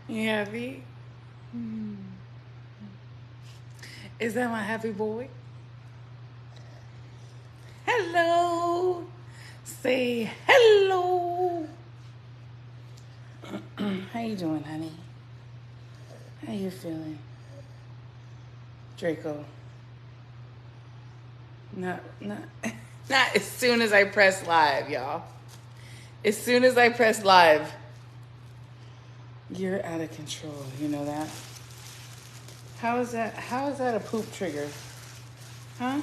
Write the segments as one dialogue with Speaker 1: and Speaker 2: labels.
Speaker 1: You happy? Is that my happy boy? Hello. Say hello. How you doing, honey? How you feeling? Draco. Not as soon as I press live, y'all. As soon as I press live, you're out of control. You know that? How is that a poop trigger? Huh?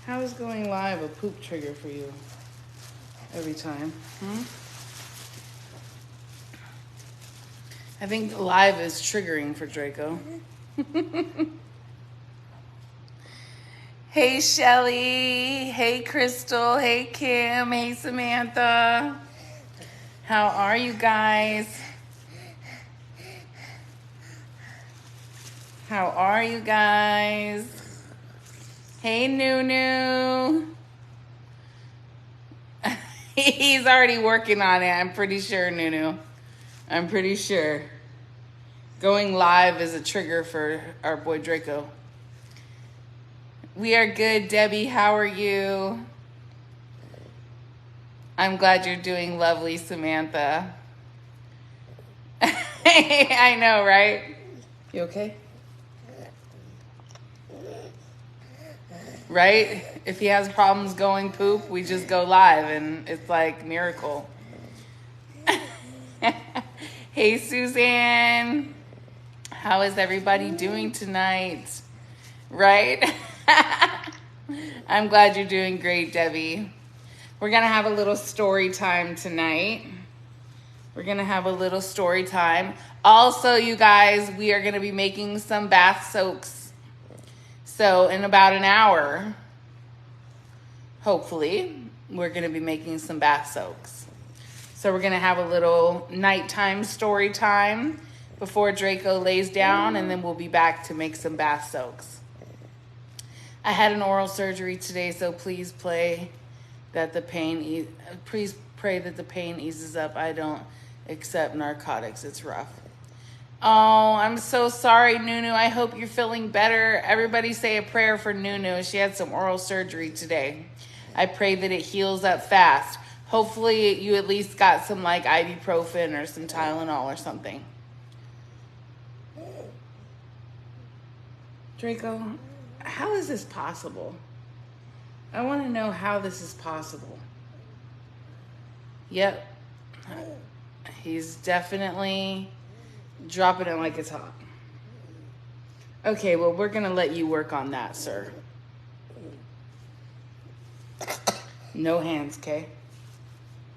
Speaker 1: How is going live a poop trigger for you every time? I think live is triggering for Draco. Hey, Shelly. Hey, Crystal. Hey, Kim. Hey, Samantha. How are you guys? How are you guys? Hey, Nunu. He's already working on it. I'm pretty sure, Nunu. I'm pretty sure. Going live is a trigger for our boy Draco. We are good, Debbie. How are you? I'm glad you're doing lovely, Samantha. I know, right? You okay? Right? If he has problems going poop, we just go live and it's like miracle. Hey, Suzanne. How is everybody doing tonight? Right? I'm glad you're doing great, Debbie. We're going to have a little story time tonight. We're going to have a little story time. Also, you guys, we are going to be making some bath soaks. So in about an hour, hopefully, we're going to be making some bath soaks. So we're going to have a little nighttime story time before Draco lays down, and then we'll be back to make some bath soaks. I had an oral surgery today, so please pray that the pain eases up. I don't accept narcotics. It's rough. Oh, I'm so sorry, Nunu. I hope you're feeling better. Everybody say a prayer for Nunu. She had some oral surgery today. I pray that it heals up fast. Hopefully you at least got some like ibuprofen or some Tylenol or something. Draco, how is this possible? I want to know how this is possible. Yep. He's definitely dropping it like it's hot. Okay, well, we're going to let you work on that, sir. No hands, okay?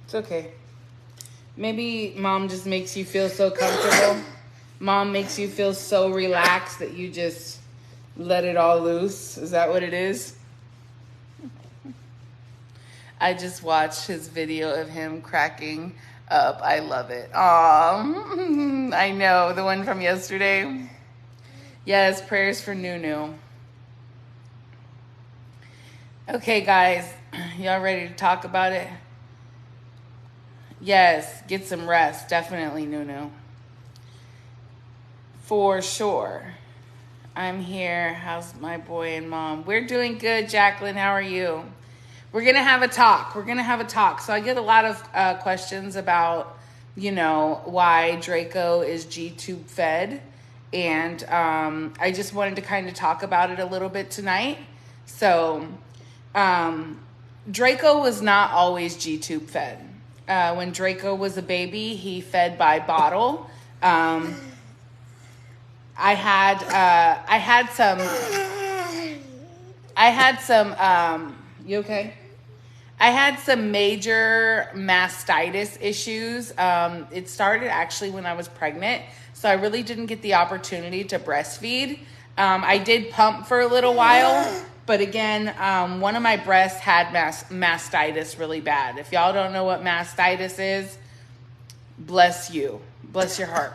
Speaker 1: It's okay. Maybe mom just makes you feel so comfortable. Mom makes you feel so relaxed that you just let it all loose. Is that what it is? I just watched his video of him cracking up. I love it. Aw, I know, the one from yesterday. Yes, prayers for Nunu. Okay, guys, y'all ready to talk about it? Yes, get some rest, definitely, Nunu. For sure. I'm here. How's my boy and mom? We're doing good, Jacqueline. How are you? We're going to have a talk. So I get a lot of questions about, why Draco is gtube fed. And I just wanted to kind of talk about it a little bit tonight. So Draco was not always gtube fed. When Draco was a baby, he fed by bottle. I had some, you okay? I had some major mastitis issues. It started actually when I was pregnant, so I really didn't get the opportunity to breastfeed. I did pump for a little while, but again, one of my breasts had mastitis really bad. If y'all don't know what mastitis is, bless you. Bless your heart.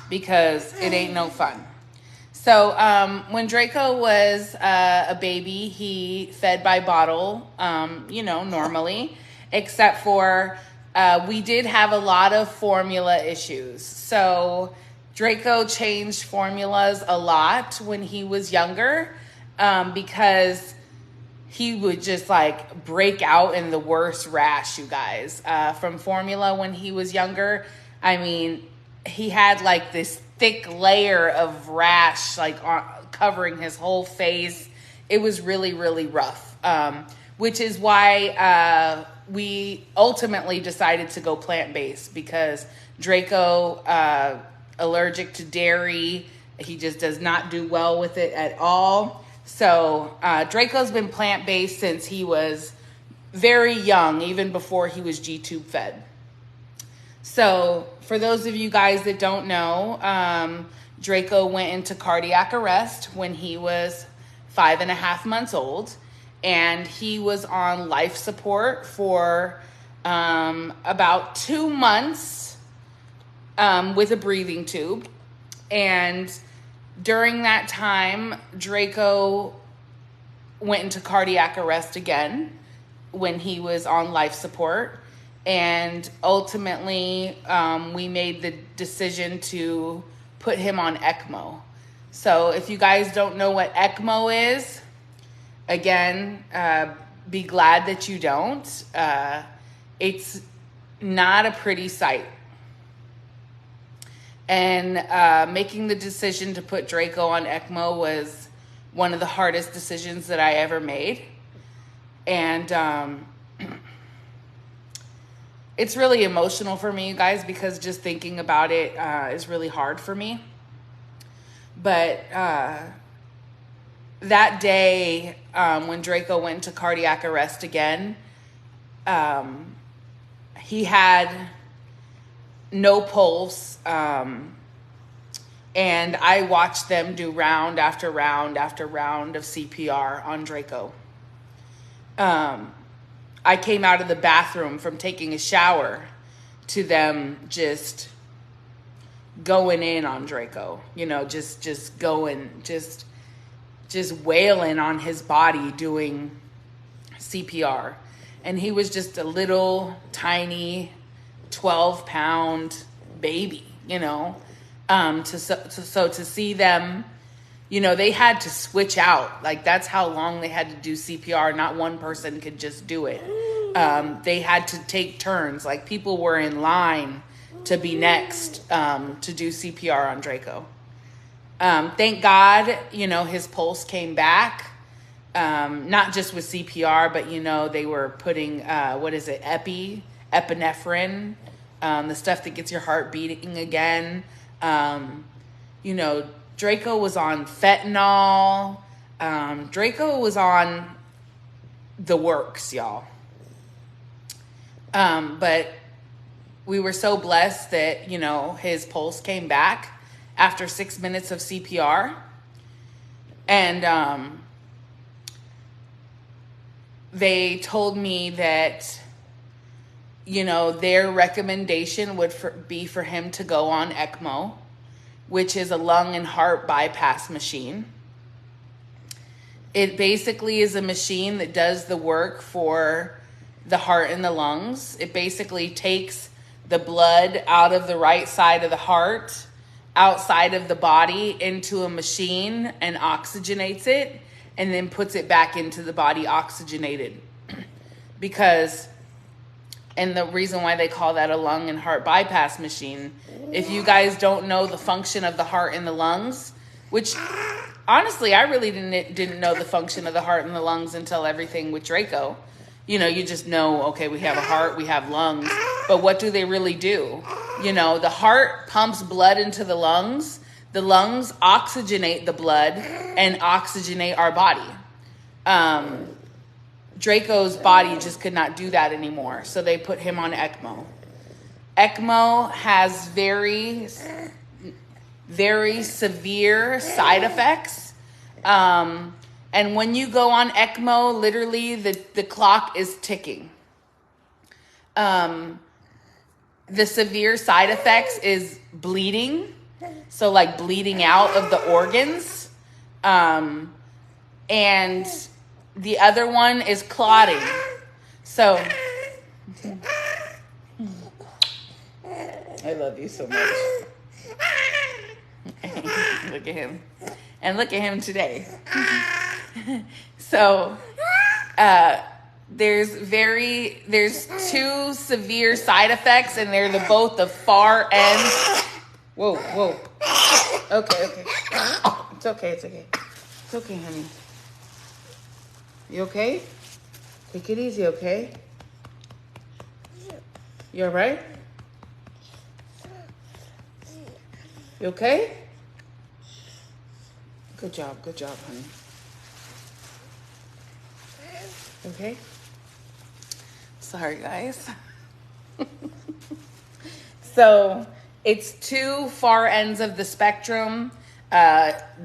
Speaker 1: Because it ain't no fun. So when Draco was a baby, he fed by bottle, normally, except for we did have a lot of formula issues. So Draco changed formulas a lot when he was younger because he would just like break out in the worst rash, you guys, from formula when he was younger. I mean, he had like this thick layer of rash like covering his whole face. It was really, really rough, which is why we ultimately decided to go plant-based because Draco, allergic to dairy, he just does not do well with it at all. So Draco's been plant-based since he was very young, even before he was gtube fed. So for those of you guys that don't know, Draco went into cardiac arrest when he was 5.5 months old, and he was on life support for about 2 months with a breathing tube. And during that time, Draco went into cardiac arrest again when he was on life support. And ultimately, we made the decision to put him on ECMO. So if you guys don't know what ECMO is, again, be glad that you don't. It's not a pretty sight. And making the decision to put Draco on ECMO was one of the hardest decisions that I ever made. And it's really emotional for me, you guys, because just thinking about it is really hard for me. But that day when Draco went into cardiac arrest again, he had no pulse, and I watched them do round after round after round of CPR on Draco. I came out of the bathroom from taking a shower to them just going in on Draco, just going, just wailing on his body doing CPR. And he was just a little tiny 12-pound baby, so to see them, they had to switch out. Like, that's how long they had to do CPR. Not one person could just do it. They had to take turns. Like, people were in line to be next to do CPR on Draco. Thank God, his pulse came back. Not just with CPR, but, they were putting, epinephrine, the stuff that gets your heart beating again. Draco was on fentanyl. Draco was on the works, y'all. But we were so blessed that, his pulse came back after 6 minutes of CPR. And they told me that, their recommendation would be for him to go on ECMO, which is a lung and heart bypass machine. It basically is a machine that does the work for the heart and the lungs. It basically takes the blood out of the right side of the heart, outside of the body, into a machine and oxygenates it, and then puts it back into the body oxygenated. And the reason why they call that a lung and heart bypass machine, if you guys don't know the function of the heart and the lungs, which honestly, I really didn't know the function of the heart and the lungs until everything with Draco. You just know, okay, we have a heart, we have lungs, but what do they really do? The heart pumps blood into the lungs oxygenate the blood and oxygenate our body. Draco's body just could not do that anymore, so they put him on ECMO. ECMO has very, very severe side effects. And when you go on ECMO, literally the clock is ticking. The severe side effects is bleeding, So like bleeding out of the organs. And the other one is clotting. So I love you so much. Look at him. And look at him today. So there's two severe side effects, and they're both the far ends. Whoa. Okay. It's okay. It's okay, honey. You okay? Take it easy, okay? You all right? You okay? Good job, honey. Okay? Sorry, guys. So, it's two far ends of the spectrum,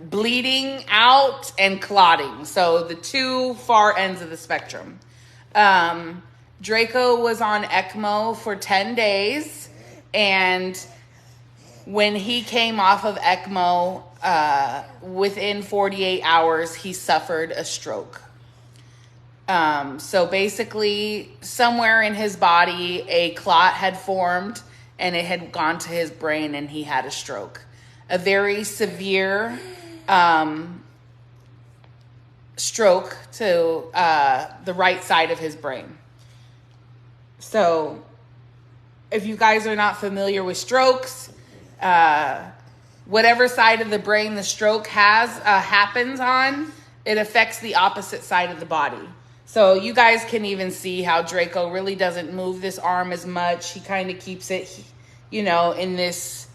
Speaker 1: bleeding out and clotting. So, the two far ends of the spectrum. Draco was on ECMO for 10 days, and when he came off of ECMO, within 48 hours, he suffered a stroke. So basically, somewhere in his body, a clot had formed, and it had gone to his brain, and he had a stroke. A very severe stroke to the right side of his brain. So, if you guys are not familiar with strokes, whatever side of the brain the stroke happens on, it affects the opposite side of the body. So you guys can even see how Draco really doesn't move this arm as much. He kind of keeps it, in this.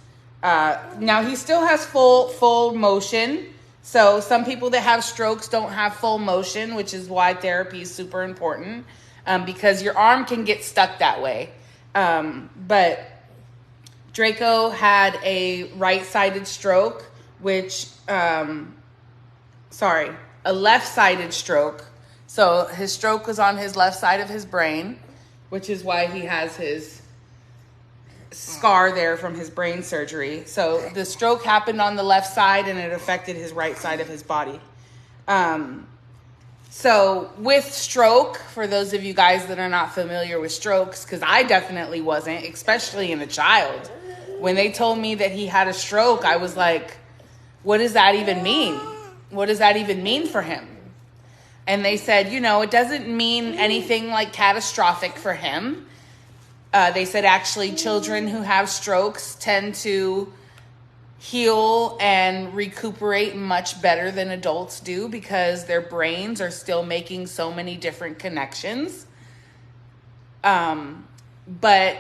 Speaker 1: Now he still has full motion. So some people that have strokes don't have full motion, which is why therapy is super important, because your arm can get stuck that way. But Draco had a right-sided stroke, a left-sided stroke. So his stroke was on his left side of his brain, which is why he has his scar there from his brain surgery. So the stroke happened on the left side, and it affected his right side of his body. So with stroke, for those of you guys that are not familiar with strokes, because I definitely wasn't, especially in a child. When they told me that he had a stroke, I was like, what does that even mean? What does that even mean for him? And they said, it doesn't mean anything like catastrophic for him. They said actually children who have strokes tend to heal and recuperate much better than adults do because their brains are still making so many different connections. But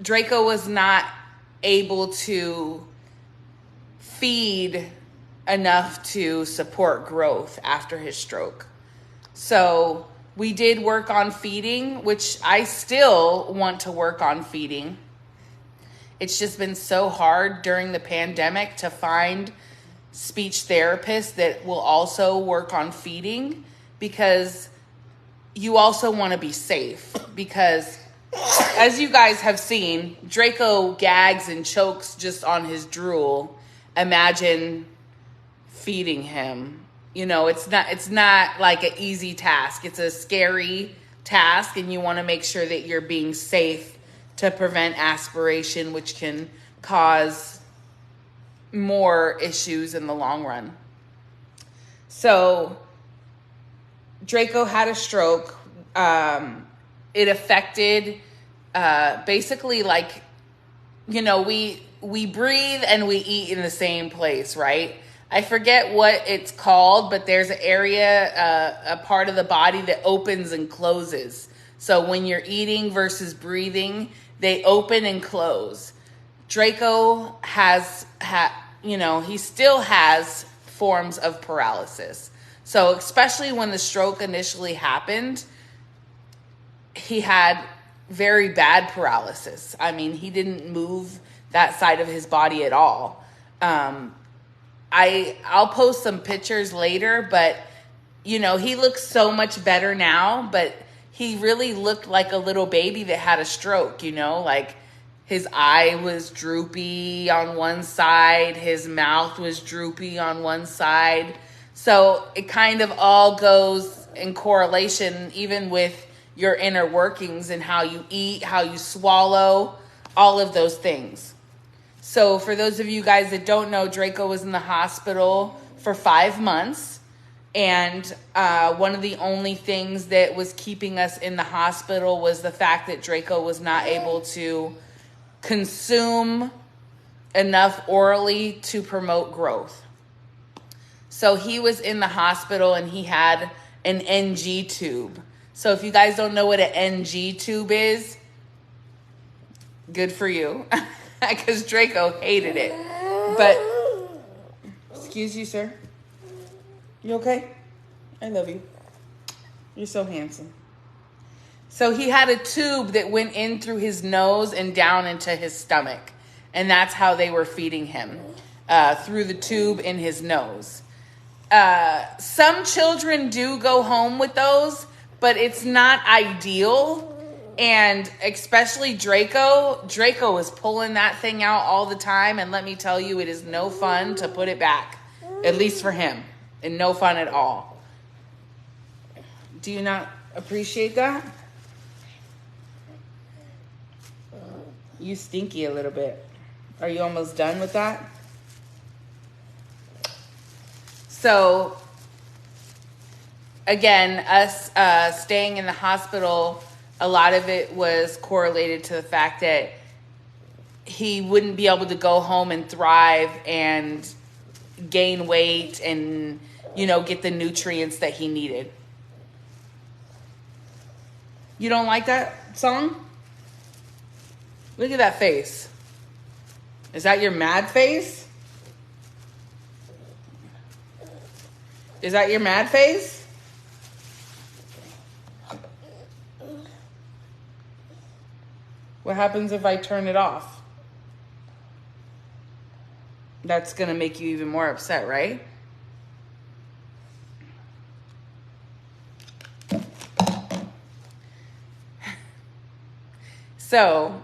Speaker 1: Draco was not able to feed enough to support growth after his stroke. So we did work on feeding, which I still want to work on feeding. It's just been so hard during the pandemic to find speech therapists that will also work on feeding, because you also want to be safe, because as you guys have seen, Draco gags and chokes just on his drool. Imagine feeding him. It's not like an easy task. It's a scary task, and you want to make sure that you're being safe to prevent aspiration, which can cause more issues in the long run. So Draco had a stroke. It affected basically we breathe and we eat in the same place, right? I forget what it's called, but there's an area, a part of the body that opens and closes. So when you're eating versus breathing, they open and close. Draco he still has forms of paralysis. So especially when the stroke initially happened, he had very bad paralysis. I mean, he didn't move that side of his body at all. I'll post some pictures later, but he looks so much better now, but he really looked like a little baby that had a stroke, His eye was droopy on one side. His mouth was droopy on one side. So it kind of all goes in correlation, even with your inner workings and how you eat, how you swallow, all of those things. So for those of you guys that don't know, Draco was in the hospital for 5 months. And one of the only things that was keeping us in the hospital was the fact that Draco was not able to consume enough orally to promote growth. So he was in the hospital and he had an NG tube. So if you guys don't know what an NG tube is, good for you. Because Draco hated it. But, excuse you, sir. You okay? I love you. You're so handsome. So he had a tube that went in through his nose and down into his stomach. And that's how they were feeding him, through the tube in his nose. Some children do go home with those, but it's not ideal. And especially Draco is pulling that thing out all the time. And let me tell you, it is no fun to put it back, at least for him, and no fun at all. Do you not appreciate that? You stinky a little bit. Are you almost done with that? So, again, us staying in the hospital, a lot of it was correlated to the fact that he wouldn't be able to go home and thrive and gain weight and, get the nutrients that he needed. You don't like that song? Look at that face. Is that your mad face? Is that your mad face? What happens if I turn it off? That's going to make you even more upset, right? So,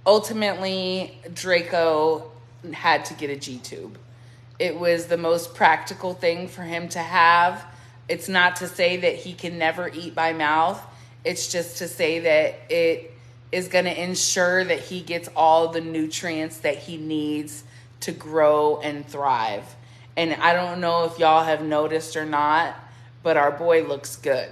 Speaker 1: ultimately, Draco had to get a G-tube. It was the most practical thing for him to have. It's not to say that he can never eat by mouth. It's just to say that it is going to ensure that he gets all the nutrients that he needs to grow and thrive. And I don't know if y'all have noticed or not, but our boy looks good.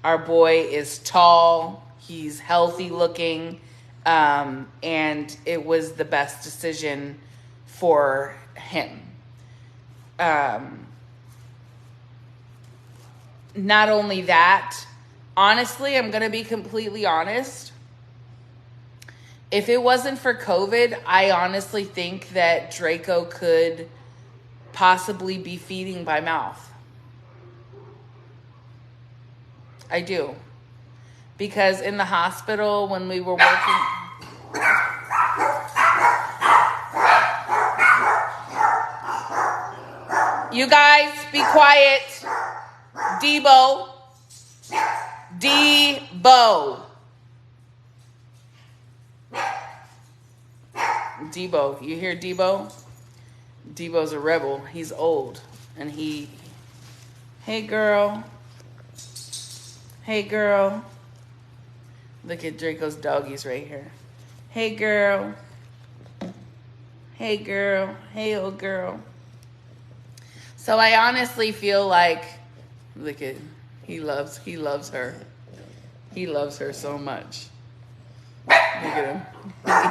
Speaker 1: Our boy is tall. He's healthy looking. And it was the best decision for him. Not only that, honestly, I'm going to be completely honest. If it wasn't for COVID, I honestly think that Draco could possibly be feeding by mouth. I do. Because in the hospital, when we were working... You guys, be quiet. Debo. Debo, you hear Debo? Debo's a rebel. He's old. And hey girl. Hey girl. Look at Draco's doggies right here. Hey girl. Hey girl. Hey old girl. So I honestly feel like, look at, he loves her. He loves her so much. Look at him.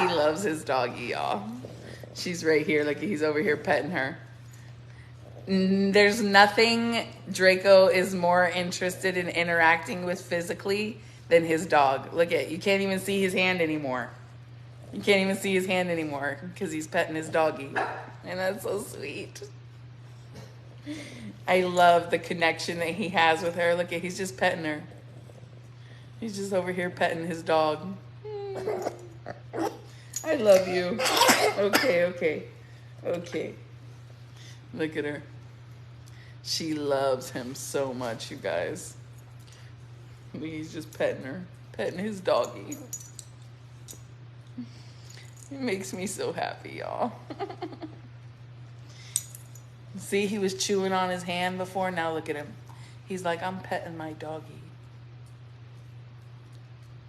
Speaker 1: He loves his doggy, y'all. She's right here. Look, he's over here petting her. There's nothing Draco is more interested in interacting with physically than his dog. Look at, you can't even see his hand anymore. You can't even see his hand anymore because he's petting his doggy. And that's so sweet. I love the connection that he has with her. Look at, he's just petting her. He's just over here petting his dog. I love you. Okay. Look at her. She loves him so much, you guys. He's just petting her, petting his doggy. He makes me so happy, y'all. See, he was chewing on his hand before. Now look at him. He's like, I'm petting my doggy.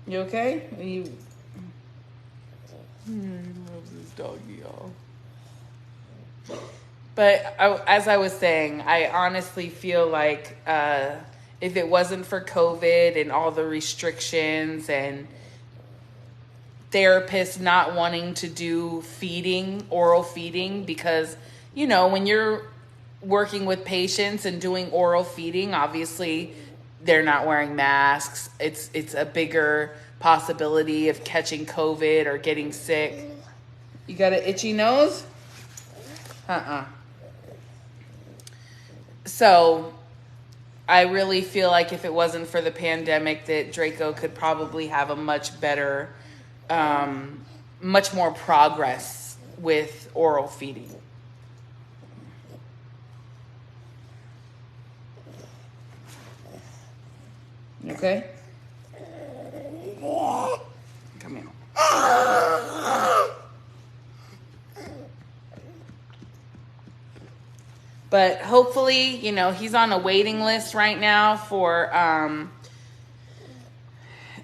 Speaker 1: You okay? He loves his doggy, y'all. But as I was saying, I honestly feel like if it wasn't for COVID and all the restrictions and therapists not wanting to do feeding, oral feeding, because, you know, when you're working with patients and doing oral feeding, obviously they're not wearing masks. It's a bigger possibility of catching COVID or getting sick. You got an itchy nose? So I really feel like if it wasn't for the pandemic, that Draco could probably have a much better, much more progress with oral feeding. Okay? Come here. But hopefully, you know, he's on a waiting list right now for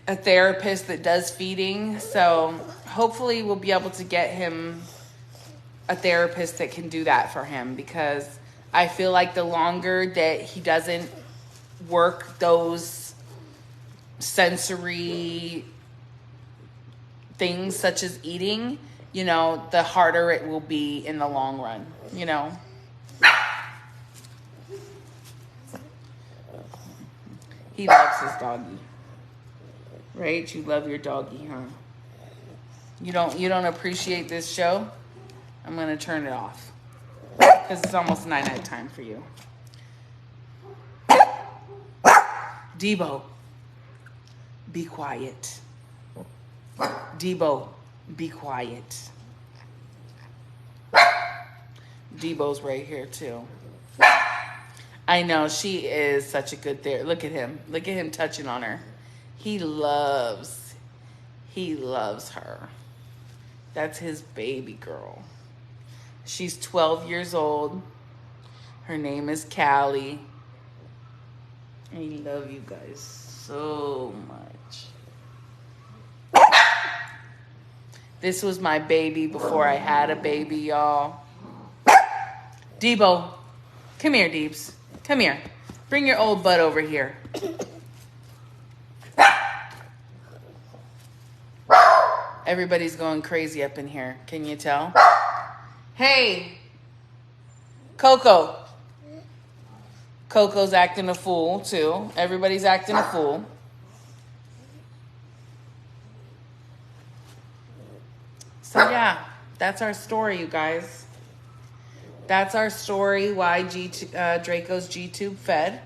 Speaker 1: a therapist that does feeding. So hopefully we'll be able to get him a therapist that can do that for him, because I feel like the longer that he doesn't work those sensory things such as eating, you know, the harder it will be in the long run, you know. He loves his doggy. Right? You love your doggy, huh? You don't appreciate this show? I'm going to turn it off, because it's almost night time for you. Debo, be quiet. Debo, be quiet. Debo's right here too. I know, she is such a good therapist. Look at him. Look at him touching on her. He loves her. That's his baby girl. She's 12 years old. Her name is Callie. I love you guys so much. This was my baby before I had a baby, y'all. Debo, come here, Deebs. Come here. Bring your old butt over here. Everybody's going crazy up in here. Can you tell? Hey, Coco. Coco's acting a fool, too. Everybody's acting a fool. So, yeah, that's our story, you guys. That's our story, why Draco's gtube fed,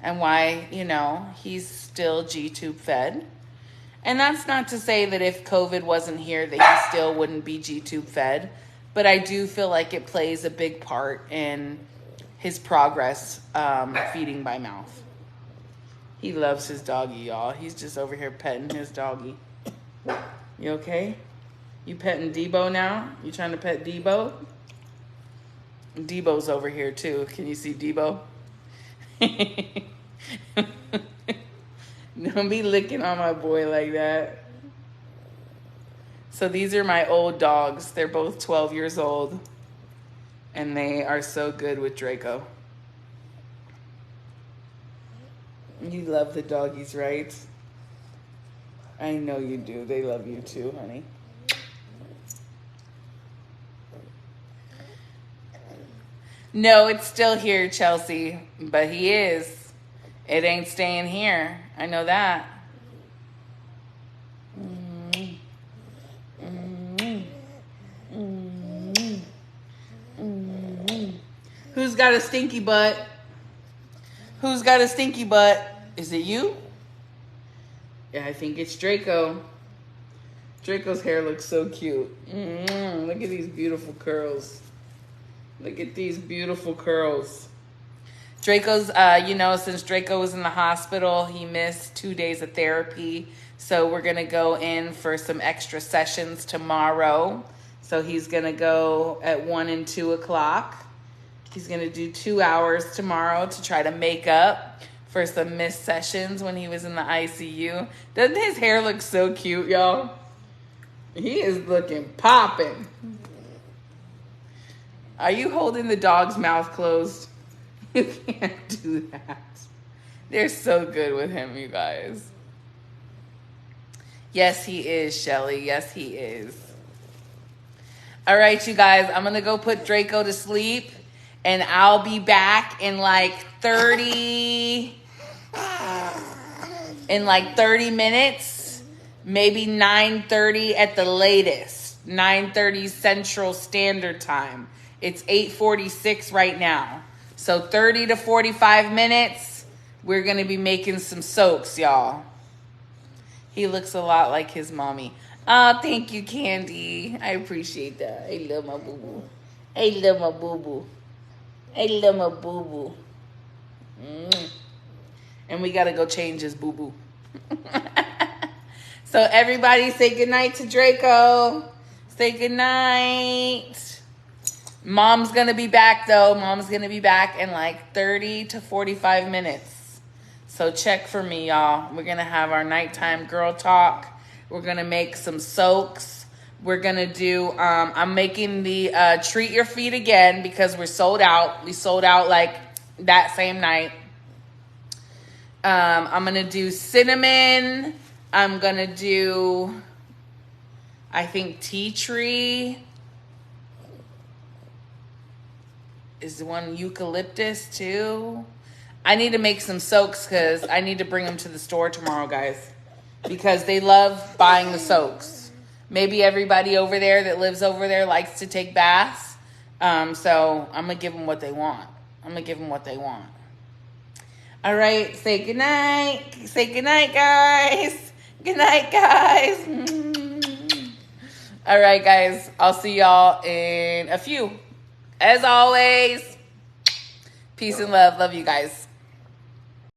Speaker 1: and why, you know, he's still gtube fed. And that's not to say that if COVID wasn't here that he still wouldn't be gtube fed, but I do feel like it plays a big part in his progress feeding by mouth. He loves his doggy, y'all. He's just over here petting his doggy. You okay? You petting Debo now? You trying to pet Debo? Debo's over here too. Can you see Debo? Don't be licking on my boy like that. So these are my old dogs. They're both 12 years old. And they are so good with Draco. You love the doggies, right? I know you do. They love you too, honey. No, it's still here, Chelsea. But he is. It ain't staying here. I know that. Who's got a stinky butt? Who's got a stinky butt? Is it you? Yeah, I think it's Draco. Draco's hair looks so cute. Look at these beautiful curls. Look at these beautiful curls. Draco's, you know, since Draco was in the hospital, he missed 2 days of therapy So we're going to go in for some extra sessions tomorrow. So he's going to go at 1 and 2 o'clock. He's going to do 2 hours tomorrow to try to make up for some missed sessions when he was in the ICU. Doesn't his hair look so cute, y'all? He is looking popping. Are you holding the dog's mouth closed? You can't do that. They're so good with him, you guys. Yes, he is, Shelly. Yes, he is. All right, you guys. I'm going to go put Draco to sleep. And I'll be back in like 30 minutes. Maybe 9:30 at the latest. 9:30 Central Standard Time. It's 8:46 right now. So 30 to 45 minutes, we're going to be making some soaks, y'all. He looks a lot like his mommy. Oh, thank you, Candy. I appreciate that. I love my boo-boo. I love my boo-boo. I love my boo-boo. And we got to go change his boo-boo. So everybody say goodnight to Draco. Say goodnight. Mom's going to be back, though. Mom's going to be back in like 30 to 45 minutes. So check for me, y'all. We're going to have our nighttime girl talk. We're going to make some soaks. We're going to do, I'm making the treat your feet again because we're sold out. We sold out like that same night. I'm going to do cinnamon. I'm going to do, I think, tea tree. Is one eucalyptus too? I need to make some soaks because I need to bring them to the store tomorrow, guys. Because they love buying the soaks. Maybe everybody over there that lives over there likes to take baths. So I'm going to give them what they want. All right. Say goodnight. Say goodnight, guys. Good night, guys. All right, guys. I'll see y'all in a few. As always, peace and love. Love you guys.